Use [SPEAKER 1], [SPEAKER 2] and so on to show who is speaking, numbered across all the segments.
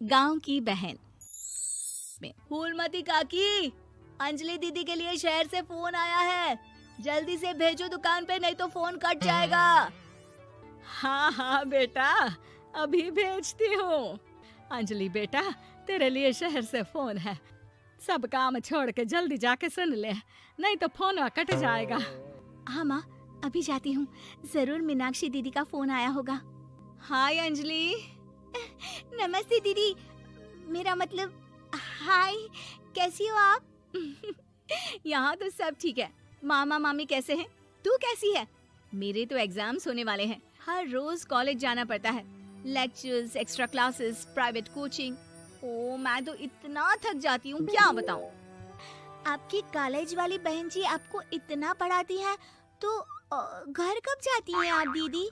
[SPEAKER 1] गांव की बहन में। फूलमती काकी, अंजलि दीदी के लिए शहर से फोन आया है, जल्दी से भेजो दुकान पे, नहीं तो फोन कट जाएगा। हाँ हाँ बेटा, अभी भेजती हूँ। अंजलि बेटा, तेरे लिए शहर से फोन है, सब काम छोड़ के जल्दी जाके सुन ले, नहीं तो फोन कट जाएगा। हाँ माँ, अभी जाती हूँ, जरूर मीनाक्षी दीदी का फोन आया होगा। हाय अंजलि। नमस्ते दीदी, मेरा मतलब हाय, कैसी हो आप? यहाँ तो सब ठीक है। मामा मामी कैसे हैं? तू कैसी है? मेरे तो एग्जाम्स होने वाले हैं, हर रोज कॉलेज जाना पड़ता है, lectures, extra classes, private coaching. ओ मैं तो इतना थक जाती हूँ, क्या बताऊँ। आपकी कॉलेज वाली बहन जी आपको इतना पढ़ाती है, तो घर कब जाती हैं आप दीदी?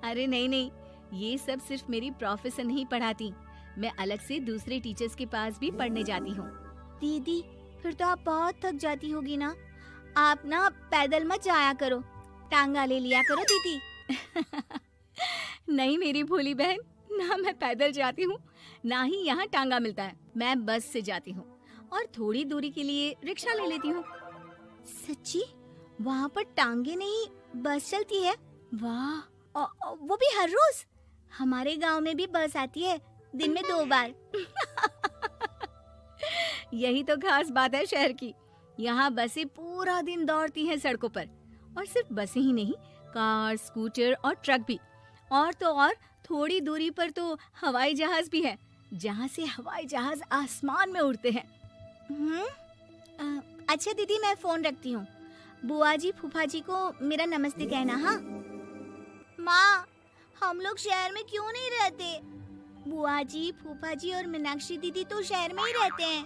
[SPEAKER 1] अरे नहीं नहीं, ये सब सिर्फ मेरी प्रोफेसर नहीं पढ़ाती, मैं अलग से दूसरे टीचर्स के पास भी पढ़ने जाती हूँ। दीदी फिर तो आप बहुत थक जाती होगी ना, आप ना पैदल मत जाया करो, टांगा ले लिया करो दीदी। नहीं मेरी भोली बहन, ना मैं पैदल जाती हूँ, ना ही यहाँ टांगा मिलता है, मैं बस से जाती हूँ और थोड़ी दूरी के लिए रिक्शा ले लेती हूँ। सच्ची? वहाँ पर टांगे नहीं बस चलती है? वाह, वो भी हर रोज? हमारे गांव में भी बस आती है, दिन में 2 बार। यही तो खास बात है शहर की, यहाँ बसें पूरा दिन दौड़ती हैं सड़कों पर, और सिर्फ बसें ही नहीं, कार, स्कूटर और ट्रक भी, और तो और थोड़ी दूरी पर तो हवाई जहाज भी है, जहाँ से हवाई जहाज आसमान में उड़ते हैं। अच्छा दीदी, मैं फोन रखती हूँ, बुआ जी फूफा जी को मेरा नमस्ते कहना। हाँ माँ, हम लोग शहर में क्यों नहीं रहते? बुआ जी, फूफा जी और मीनाक्षी दीदी तो शहर में ही रहते हैं।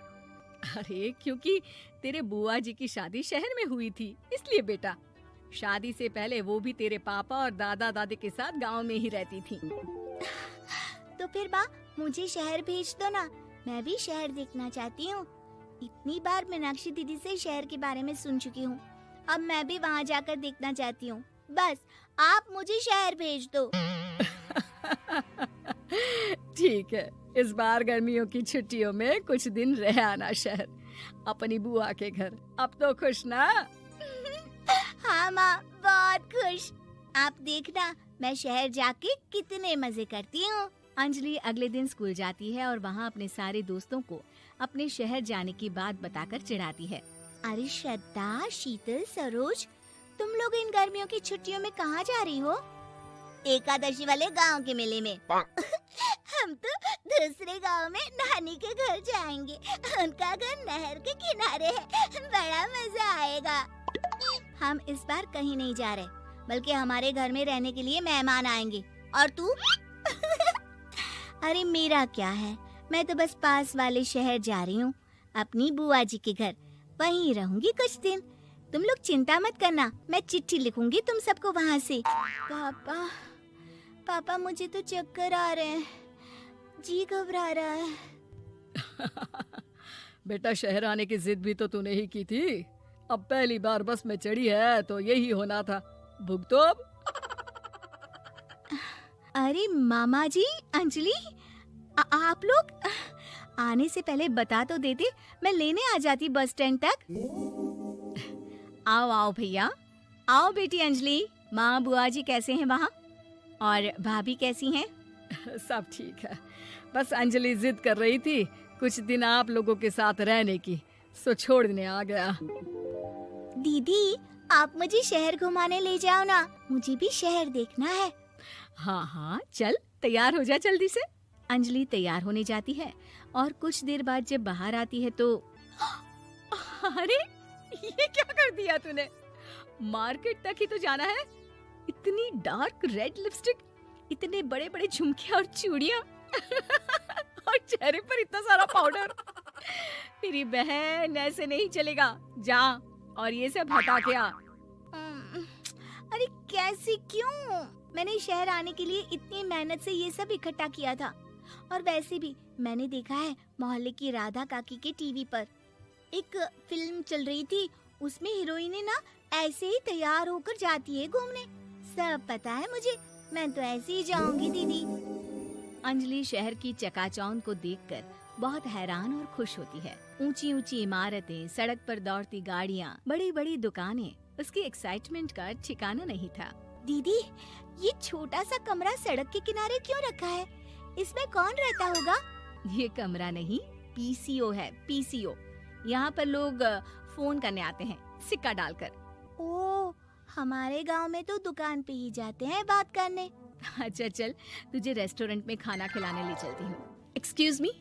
[SPEAKER 1] अरे क्योंकि तेरे बुआ जी की शादी शहर में हुई थी, इसलिए बेटा। शादी से पहले वो भी तेरे पापा और दादा दादी के साथ गांव में ही रहती थी। तो फिर बा, मुझे शहर भेज दो ना, मैं भी शहर देखना चाहती हूँ। इतनी बार मीनाक्षी दीदी से शहर के बारे में सुन चुकी हूँ, अब मैं भी वहाँ जाकर देखना चाहती हूँ। बस आप मुझे शहर भेज दो। ठीक है, इस बार गर्मियों की छुट्टियों में कुछ दिन रह आना शहर, अपनी बुआ के घर। अब तो खुश ना? हाँ माँ, बहुत खुश। आप देखना मैं शहर जाके कितने मजे करती हूँ। अंजलि अगले दिन स्कूल जाती है और वहाँ अपने सारे दोस्तों को अपने शहर जाने की बात बताकर चिढ़ाती है। अरे श्रद्धा, शीतल, सरोज, तुम लोग इन गर्मियों की छुट्टियों में कहाँ जा रही हो? एकादशी वाले गांव के मेले में। हम तो दूसरे गांव में नानी के घर जाएंगे, उनका घर नहर के किनारे है, बड़ा मजा आएगा। हम इस बार कहीं नहीं जा रहे, बल्कि हमारे घर में रहने के लिए मेहमान आएंगे। और तू? अरे मेरा क्या है, मैं तो बस पास वाले शहर जा रही हूँ, अपनी बुआ जी के घर, वहीं रहूंगी कुछ दिन। तुम लोग चिंता मत करना, मैं चिट्ठी लिखूंगी तुम सबको वहाँ से। पापा मुझे तो चक्कर आ रहे हैं, जी घबरा रहा है। बेटा, शहर आने की जिद भी तो तूने ही की थी, अब पहली बार बस में चढ़ी है तो यही होना था, भुगतो अब। अरे मामा जी, अंजलि, आप लोग आने से पहले बता तो देते, मैं लेने आ जाती बस स्टैंड तक। आओ आओ भैया, आओ बेटी अंजलि। माँ बुआ जी कैसे हैं वहाँ, और भाभी कैसी हैं? सब ठीक है, बस अंजलि जिद कर रही थी कुछ दिन आप लोगों के साथ रहने की, सो छोड़ने आ गया। दीदी, आप मुझे शहर घुमाने ले जाओ ना, मुझे भी शहर देखना है। हाँ हाँ चल, तैयार हो जा जल्दी से। अंजलि तैयार होने जाती है और कुछ देर बाद जब बाहर आती है तो अरे ये क्या कर दिया तूने, मार्केट तक ही तो जाना है, इतनी डार्क रेड लिपस्टिक, इतने बड़े बड़े झुमके और चूड़ियां और चेहरे पर इतना सारा पाउडर। मेरी बहन, ऐसे नहीं चलेगा, जा और ये सब हटा के आ। अरे कैसे, क्यों? मैंने शहर आने के लिए इतनी मेहनत से ये सब इकट्ठा किया था, और वैसे भी मैंने देखा है मोहल्ले की राधा काकी के टीवी पर एक फिल्म चल रही थी, उसमें हीरोइन ना ऐसे ही तैयार होकर जाती है घूमने। सब पता है मुझे, मैं तो ऐसे ही जाऊंगी दीदी। अंजलि शहर की चकाचौंध को देखकर बहुत हैरान और खुश होती है। ऊंची ऊंची इमारतें, सड़क पर दौड़ती गाड़ियाँ, बड़ी बड़ी दुकानें, उसकी एक्साइटमेंट का ठिकाना नहीं था।
[SPEAKER 2] दीदी, ये छोटा सा कमरा सड़क के किनारे क्यों रखा है? इसमें कौन रहता होगा?
[SPEAKER 1] ये कमरा नहीं, पीसीओ है, पीसीओ। यहाँ पर लोग फोन करने आते हैं, सिक्का डालकर।
[SPEAKER 2] ओह, हमारे गांव में तो दुकान पे ही जाते हैं बात करने।
[SPEAKER 1] अच्छा चल, तुझे रेस्टोरेंट में खाना खिलाने ले चलती हूँ। Excuse me,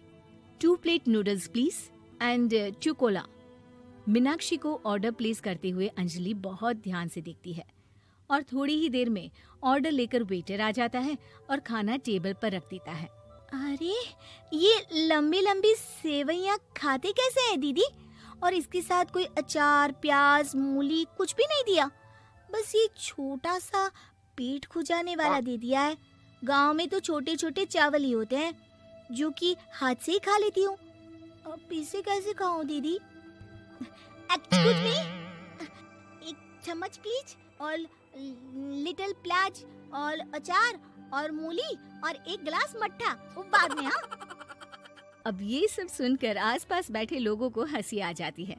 [SPEAKER 1] 2 plate noodles please and 2 Cola. Meenakshi को ऑर्डर प्लेस करते हुए अंजलि बहुत ध्यान से देखती है और थोड़ी ही देर में ऑर्डर लेकर वेटर आ जाता है और खाना टेबल पर रख देता है।
[SPEAKER 2] अरे, ये लंबी लंबी सेवइयाँ खाते कैसे हैं दीदी? और इसके साथ कोई अचार, प्याज, मूली कुछ भी नहीं दिया, बस ये छोटा सा पेट खुजाने वाला दे दिया है। गांव में तो छोटे छोटे चावल ही होते हैं जो कि हाथ से ही खा लेती हूँ। अब इसे कैसे खाऊं दीदी? एक्सक्यूज मी, एक चम्मच प्लीज, और लिटिल प्याज और अचार और मूली और एक गिलास मट्ठा, वो बाद में। हाँ,
[SPEAKER 1] अब ये सब सुनकर आसपास बैठे लोगों को हंसी आ जाती है।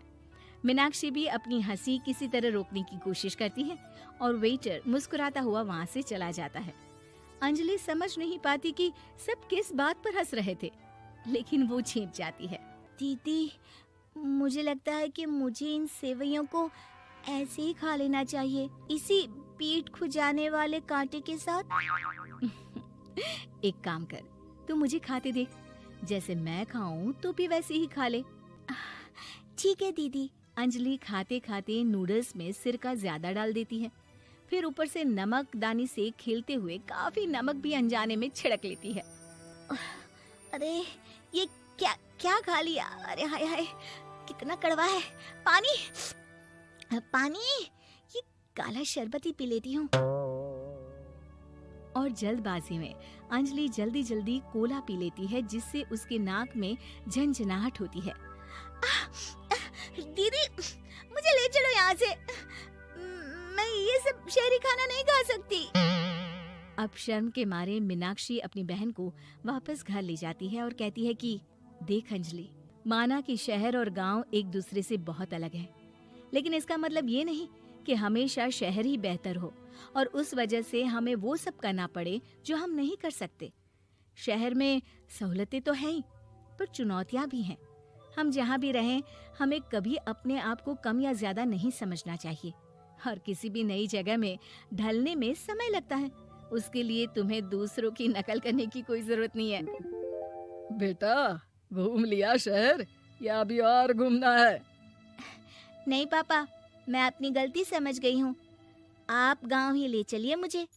[SPEAKER 1] मीनाक्षी भी अपनी हंसी किसी तरह रोकने की कोशिश करती है और वेटर मुस्कुराता हुआ वहाँ से चला जाता है। अंजलि समझ नहीं पाती कि सब किस बात पर हंस रहे थे, लेकिन वो छिप जाती है।
[SPEAKER 2] दीदी, मुझे लगता है कि मुझे इन सेवइयों को ऐसे ही खा लेना चाहिए, इसी पेट खुजाने वाले कांटे के साथ।
[SPEAKER 1] एक काम कर, तू मुझे खाते देख, जैसे मैं खाऊं तो भी वैसे ही खा ले।
[SPEAKER 2] ठीक है दीदी।
[SPEAKER 1] अंजलि खाते खाते नूडल्स में सिरका ज्यादा डाल देती है, फिर ऊपर से नमक दानी से खेलते हुए काफी नमक भी अनजाने में छिड़क लेती है।
[SPEAKER 2] अरे, ये क्या क्या खा लिया? अरे हाय हाय, कितना कड़वा है। पानी पानी, ये काला शरबत ही पी लेती हूँ।
[SPEAKER 1] और जल्दबाजी में अंजलि जल्दी जल्दी कोला पी लेती है, जिससे उसके नाक में झंझनाहट होती है।
[SPEAKER 2] दीदी, मुझे ले चलो यहाँ से। मैं ये सब शहरी खाना नहीं खा सकती।
[SPEAKER 1] अब शर्म के मारे मीनाक्षी अपनी बहन को वापस घर ले जाती है और कहती है कि देख अंजलि, माना कि शहर और गांव एक दूसरे से बहुत अलग है, लेकिन इसका मतलब ये नहीं कि हमेशा शहर ही बेहतर हो और उस वजह से हमें वो सब करना पड़े जो हम नहीं कर सकते। शहर में सहूलतें तो हैं ही, पर चुनौतियां भी हैं। हम जहाँ भी रहें, हमें कभी अपने आप को कम या ज्यादा नहीं समझना चाहिए। और किसी भी नई जगह में ढलने में समय लगता है, उसके लिए तुम्हें दूसरों की नकल करने की कोई जरूरत नहीं है।
[SPEAKER 3] बेटा, घूम लिया शहर या अभी और घूमना है?
[SPEAKER 2] नहीं पापा, मैं अपनी गलती समझ गई हूँ। आप गांव ही ले चलिए मुझे।